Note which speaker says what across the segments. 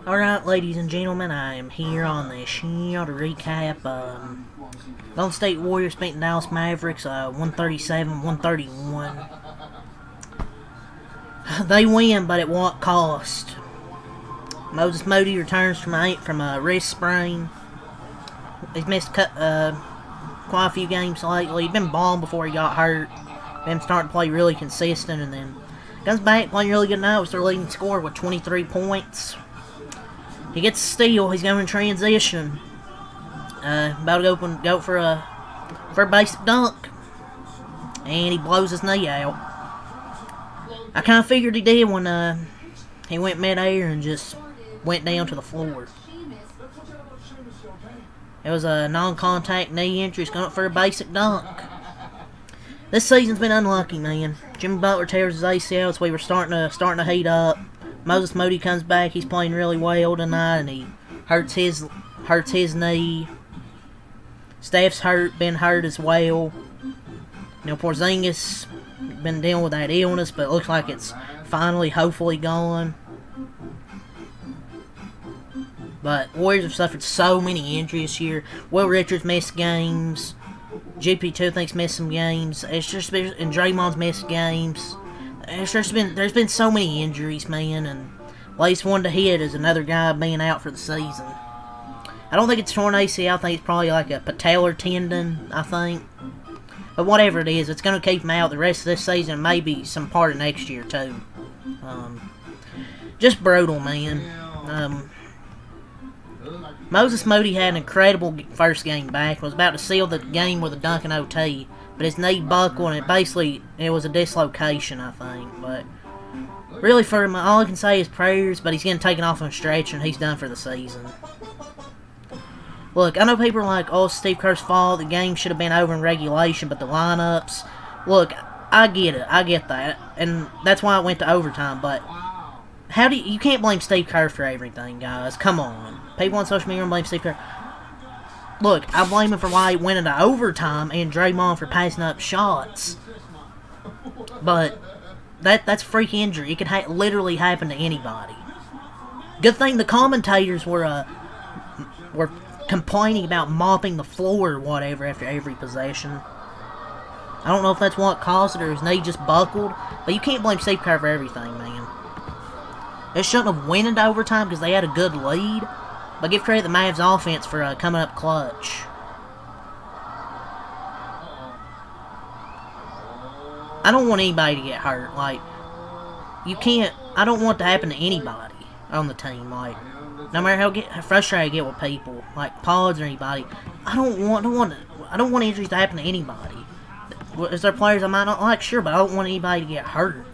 Speaker 1: Alright, ladies and gentlemen, I am here on the show to recap Golden State Warriors beating Dallas Mavericks 137-131. They win, but at what cost? Moses Moody returns from a wrist sprain. He's missed quite a few games lately. He'd been balling before he got hurt. Been starting to play really consistent, and then comes back playing really good now. He's their leading scorer with 23 points. He gets a steal. He's going in transition. About to go for a basic dunk, and he blows his knee out. I kind of figured he did when he went mid-air and just went down to the floor. It was a non-contact knee injury. He's going for a basic dunk. This season's been unlucky, man. Jimmy Butler tears his ACL, so we were starting to heat up. Moses Moody comes back. He's playing really well tonight, and he hurts his knee. Steph's been hurt as well. Porzingis been dealing with that illness, but it looks like it's finally, hopefully, gone. But Warriors have suffered so many injuries this year. Will Richards missed games. GP2 thinks missed some games. It's just been, and Draymond's missed games. There's been so many injuries, man, and latest one to hit is another guy being out for the season. I don't think it's torn ACL. I think it's probably like a patellar tendon, I think. But whatever it is, it's going to keep him out the rest of this season, maybe some part of next year too. Just brutal, man. Moses Moody had an incredible first game back. Was about to seal the game with a dunk in OT, but his knee buckled, and it was a dislocation, I think. But really, for him, all I can say is prayers. But he's getting taken off on a stretcher, and he's done for the season. Look, I know people are like, "Oh, Steve Kerr's fault. The game should have been over in regulation." But the lineups, look, I get it. I get that, and that's why it went to overtime. But you can't blame Steve Kerr for everything, guys. Come on. People on social media blame Steve Kerr. Look, I blame him for why he went into overtime and Draymond for passing up shots. But that's a freak injury. It could literally happen to anybody. Good thing the commentators were complaining about mopping the floor or whatever after every possession. I don't know if that's what caused it or his knee just buckled, but you can't blame Steve Kerr for everything, man. They shouldn't have went into overtime because they had a good lead. But give credit to the Mavs offense for coming up clutch. I don't want anybody to get hurt. Like, you can't. I don't want it to happen to anybody on the team. Like, no matter how frustrated I get with people, like pods or anybody, I don't want injuries to happen to anybody. Is there players I might not like? Sure, but I don't want anybody to get hurt.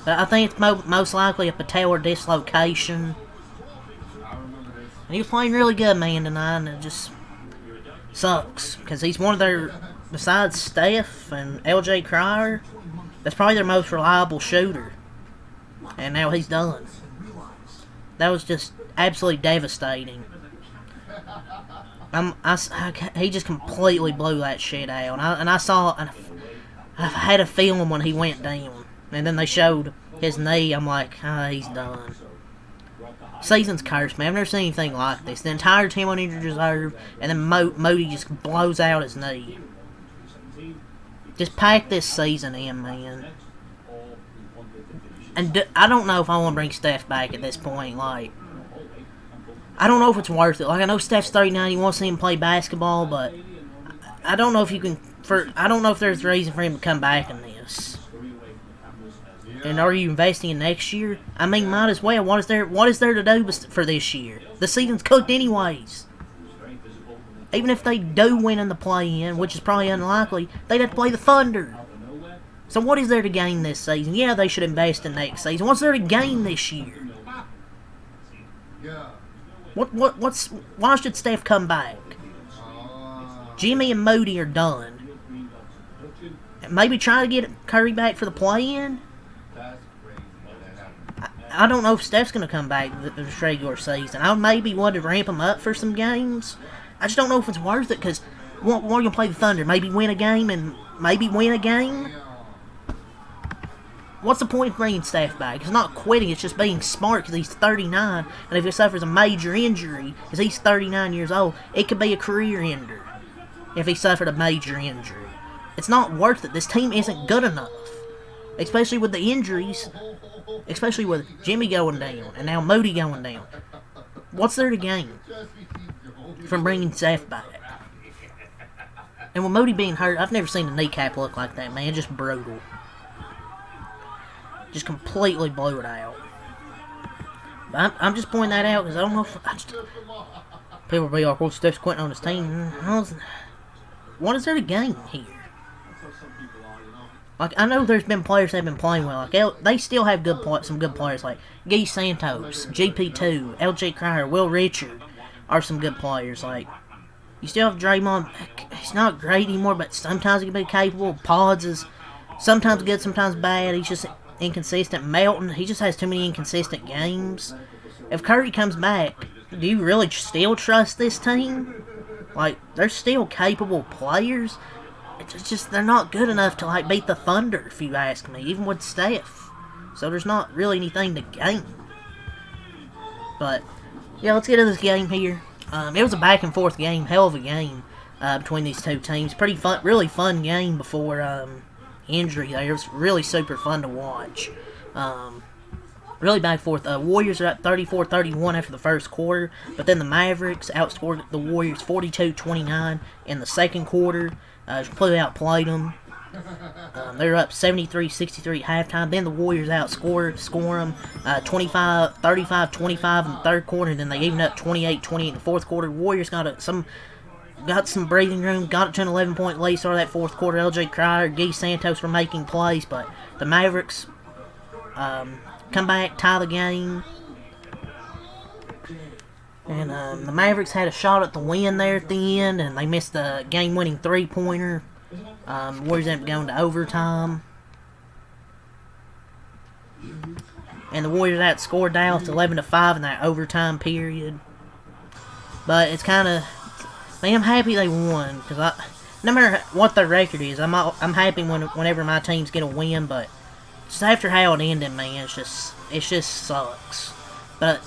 Speaker 1: But I think it's most likely a patellar dislocation. And he was playing really good, man, tonight, and it just sucks. Because he's one of their, besides Steph and LJ Cryer, that's probably their most reliable shooter. And now he's done. That was just absolutely devastating. He just completely blew that shit out. And I had a feeling when he went down. And then they showed his knee, I'm like, he's done. Season's cursed, man. I've never seen anything like this. The entire team on injured reserve, and then Moody just blows out his knee. Just pack this season in, man. And I don't know if I want to bring Steph back at this point. Like, I don't know if it's worth it. Like, I know Steph's 39, he wants to see him play basketball, but I don't know if you can. I don't know if there's a reason for him to come back in this. And are you investing in next year? I mean, might as well. What is there to do for this year? The season's cooked anyways. Even if they do win in the play-in, which is probably unlikely, they'd have to play the Thunder. So what is there to gain this season? Yeah, they should invest in next season. What's there to gain this year? Why should Steph come back? Jimmy and Moody are done. Maybe try to get Curry back for the play-in? I don't know if Steph's going to come back this regular season. I maybe want to ramp him up for some games. I just don't know if it's worth it because we're going to play the Thunder. Maybe win a game and maybe win a game. what's the point of bringing Steph back? It's not quitting, it's just being smart because he's 39, and if he suffers a major injury, because he's 39 years old, it could be a career ender if he suffered a major injury. It's not worth it. This team isn't good enough, especially with the injuries, especially with Jimmy going down, and now Moody going down. What's there to gain from bringing Steph back? And with Moody being hurt, I've never seen a kneecap look like that, man. Just brutal. Just completely blew it out. But I'm just pointing that out because I don't know if... people will be like, well, Steph's quitting on his team. What is there to gain here? Like, I know there's been players that have been playing well. Like, they still have some good players. Like, Guy Santos, GP2, LJ Cryer, Will Richard are some good players. Like, you still have Draymond. He's not great anymore, but sometimes he can be capable. Pods is sometimes good, sometimes bad. He's just inconsistent. Melton, he just has too many inconsistent games. If Curry comes back, do you really still trust this team? Like, they're still capable players. It's just, they're not good enough to, like, beat the Thunder, if you ask me, even with Steph. So there's not really anything to gain. But, yeah, let's get to this game here. It was a back-and-forth game, hell of a game between these two teams. Pretty fun, really fun game before injury there. It was really super fun to watch. Really back and forth. Warriors are at 34-31 after the first quarter, but then the Mavericks outscored the Warriors 42-29 in the second quarter. Completely outplayed them. They were up 73-63 at halftime. Then the Warriors score them 35-25 in the third quarter. Then they evened up 28-20 in the fourth quarter. Warriors got some breathing room, got it to an 11-point lead. Started that fourth quarter. LJ Cryer, Guy Santos were making plays, but the Mavericks come back, tie the game. And the Mavericks had a shot at the win there at the end, and they missed the game-winning three-pointer. The Warriors ended up going to overtime. And the Warriors outscored Dallas 11-5 in that overtime period. But it's kind of... Man, I'm happy they won, because no matter what their record is, I'm happy whenever my teams get a win, but just after how it ended, man, it just sucks. But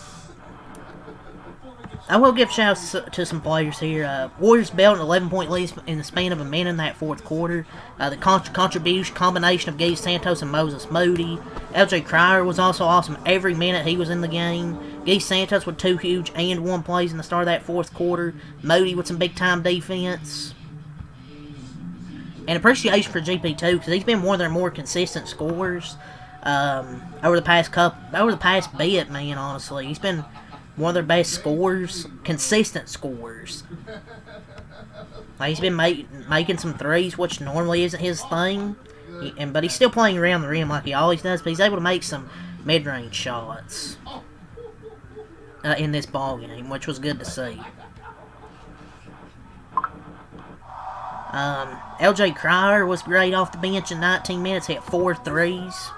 Speaker 1: I will give shouts to some players here. Warriors built an 11-point lead in the span of a minute in that fourth quarter. The combination of Guy Santos and Moses Moody. LJ Cryer was also awesome every minute he was in the game. Guy Santos with 2 huge and 1 plays in the start of that fourth quarter. Moody with some big-time defense. And appreciation for GP2 because he's been one of their more consistent scorers over the past bit, man. Honestly, he's been one of their best scorers, consistent scorers. Like, he's been making some threes, which normally isn't his thing. But he's still playing around the rim like he always does. But he's able to make some mid-range shots in this ball game, which was good to see. LJ Cryer was great off the bench in 19 minutes. Hit 4 threes.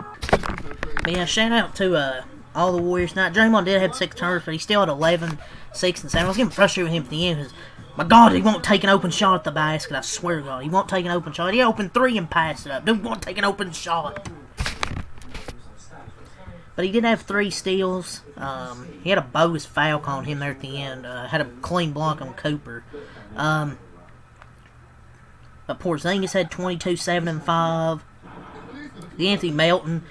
Speaker 1: But yeah, shout out to all the Warriors tonight. Draymond did have 6 turnovers, but he still had 11, 6, and 7. I was getting frustrated with him at the end because, my God, he won't take an open shot at the basket. I swear to God, he won't take an open shot. He opened 3 and passed it up. Dude won't take an open shot. But he did have 3 steals. He had a bogus foul on him there at the end. Had a clean block on Cooper. But Porzingis had 22, 7, and 5. Anthony Melton,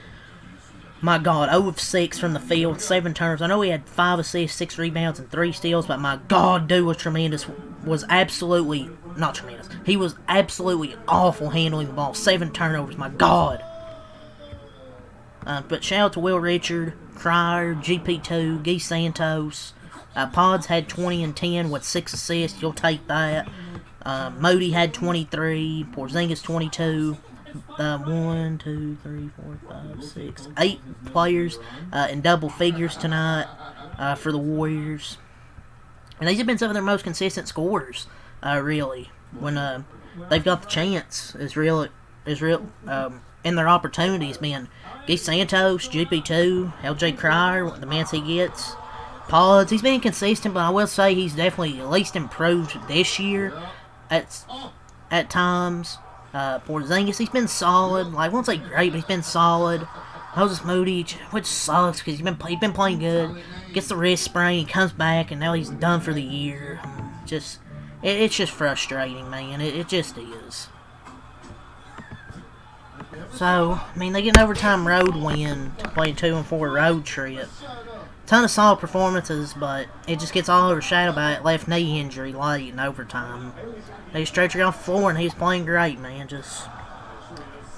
Speaker 1: my God, 0 of 6 from the field, 7 turnovers. I know he had 5 assists, 6 rebounds, and 3 steals, but my God, dude was tremendous. Was absolutely, not tremendous. He was absolutely awful handling the ball. 7 turnovers, my God. But shout out to Will Richard, Cryer, GP2, Guy Santos. Pods had 20 and 10 with 6 assists. You'll take that. Moody had 23. Porzingis 22. 1, 2, 3, 4, 5, 6, 8 players in double figures tonight for the Warriors. And these have been some of their most consistent scorers, really. When they've got the chance, is real in their opportunities, being Guy Santos, GP2, LJ Cryer, the minutes he gets. Pods, he's been consistent, but I will say he's definitely at least improved this year at times. Porzingis, he's been solid. Like, I won't say great, but he's been solid. Moses Moody, which sucks because he's been playing good. Gets the wrist sprain, he comes back, and now he's done for the year. It's just frustrating, man. It just is. So, I mean, they get an overtime road win to play a 2-4 road trip. Ton of solid performances, but it just gets all overshadowed by that left knee injury late in overtime. They stretch it off the floor, and he's playing great, man. Just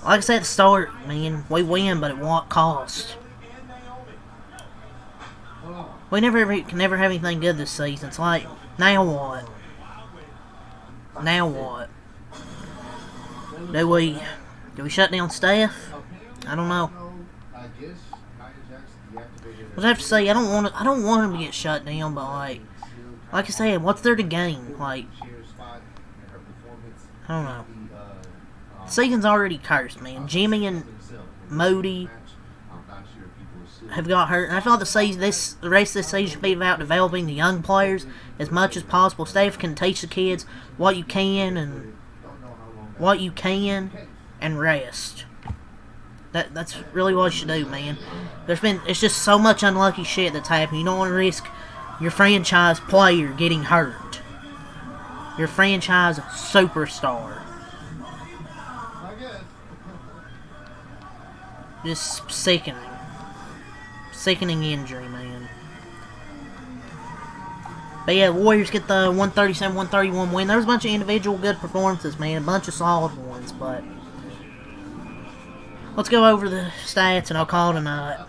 Speaker 1: like I said at the start, man, we win, but at what cost? We can never have anything good this season. It's like, now what? Now what? Do we shut down Steph? I don't know. I have to say, I don't want him to get shut down, but like I said, what's there to gain? Like, I don't know. The season's already cursed, man. Jimmy and Moody have got hurt, and I feel like the rest of this season should be about developing the young players as much as possible. Steph can teach the kids what you can and rest. That's really what you should do, man. It's just so much unlucky shit that's happened. You don't want to risk your franchise player getting hurt. Your franchise superstar. Just sickening. Sickening injury, man. But yeah, the Warriors get the 137-131 win. There was a bunch of individual good performances, man. A bunch of solid ones, but let's go over the stats and I'll call it a night.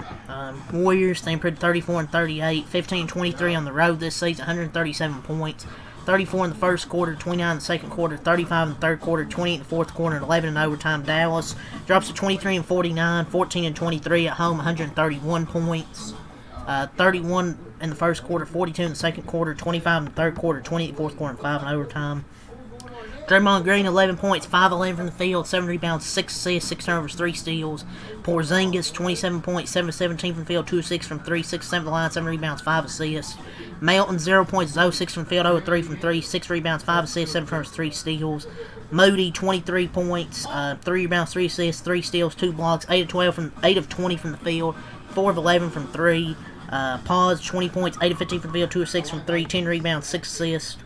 Speaker 1: Warriors, they improved 34-38, 15-23 on the road this season, 137 points. 34 in the first quarter, 29 in the second quarter, 35 in the third quarter, 28 in the fourth quarter, and 11 in overtime. Dallas drops to 23-49, 14-23 at home, 131 points. 31 in the first quarter, 42 in the second quarter, 25 in the third quarter, 28 in the fourth quarter, and 5 in overtime. Draymond Green, 11 points, 5-11 from the field, 7 rebounds, 6 assists, 6 turnovers, 3 steals. Porzingis, 27 points, 7-17 from the field, 2-6 from 3, 6-7 from the line, 7 rebounds, 5 assists. Melton, 0 points, 0-6 from the field, 0-3 from 3, 6 rebounds, 5 assists, 7 turnovers, 3 steals. Moody, 23 points, 3 rebounds, 3 assists, 3 steals, 2 blocks, 8 of 20 from the field, 4 of 11 from 3. Paz, 20 points, 8 of 15 from the field, 2 of 6 from 3, 10 rebounds, 6 assists.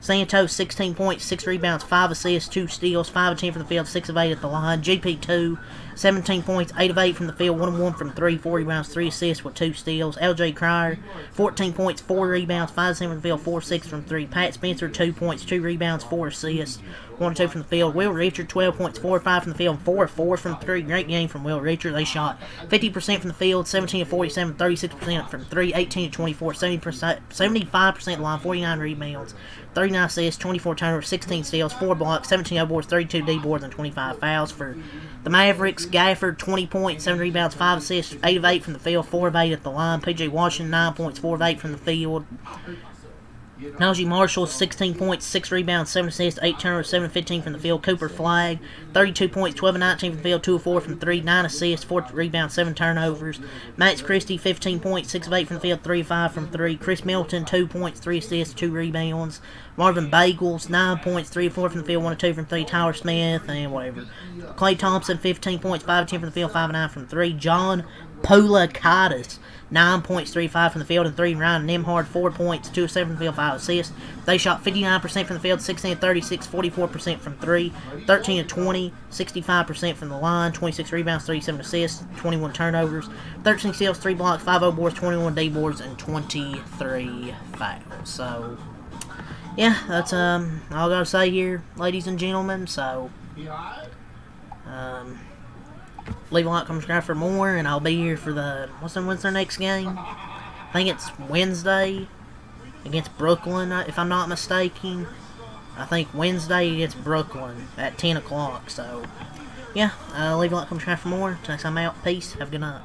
Speaker 1: Santos, 16 points, 6 rebounds, 5 assists, 2 steals, 5 of 10 from the field, 6 of 8 at the line. GP2, 17 points, 8 of 8 from the field, 1 of 1 from 3, 4 rebounds, 3 assists with 2 steals. LJ Cryer, 14 points, 4 rebounds, 5 of 7 from the field, 4 of 6 from 3. Pat Spencer, 2 points, 2 rebounds, 4 assists, 1 of 2 from the field. Will Richard, 12 points, 4 of 5 from the field, 4 of 4 from 3. Great game from Will Richard. They shot 50% from the field, 17 of 47, 36% from 3, 18 of 24, 75% of the line, 49 rebounds, 39 assists, 24 turnovers, 16 steals, 4 blocks, 17 O boards, 32 D boards, and 25 fouls. For the Mavericks, Gafford, 20 points, 7 rebounds, 5 assists, 8 of 8 from the field, 4 of 8 at the line. PJ Washington, 9 points, 4 of 8 from the field. Najee Marshall, 16 points, 6 rebounds, 7 assists, 8 turnovers, 7 of 15 from the field. Cooper Flagg, 32 points, 12 of 19 from the field, 2 of 4 from 3, 9 assists, 4 rebounds, 7 turnovers. Max Christie, 15 points, 6 of 8 from the field, 3 of 5 from 3. Chris Middleton, 2 points, 3 assists, 2 rebounds. Marvin Bagels, 9 points, 3 of 4 from the field, 1 of 2 from 3. Tyler Smith, and whatever. Klay Thompson, 15 points, 5 of 10 from the field, 5 of 9 from 3. John Poulakaitis, 9 points, 3 of 5 from the field, and 3. Ryan Nembhard, 4 points, 2 of 7 from the field, 5 assists. They shot 59% from the field, 16 of 36, 44% from 3, 13 of 20, 65% from the line, 26 rebounds, 37 assists, 21 turnovers, 13 steals, 3 blocks, 5 O boards, 21 D boards, and 23 fouls. So, yeah, that's all I gotta say here, ladies and gentlemen. So, leave a like, comment, subscribe for more, and I'll be here for when's their next game? I think it's Wednesday against Brooklyn, if I'm not mistaken. I think Wednesday against Brooklyn at 10 o'clock. So, yeah, leave a like, comment, subscribe for more. Till next time, I'm out. Peace. Have a good night.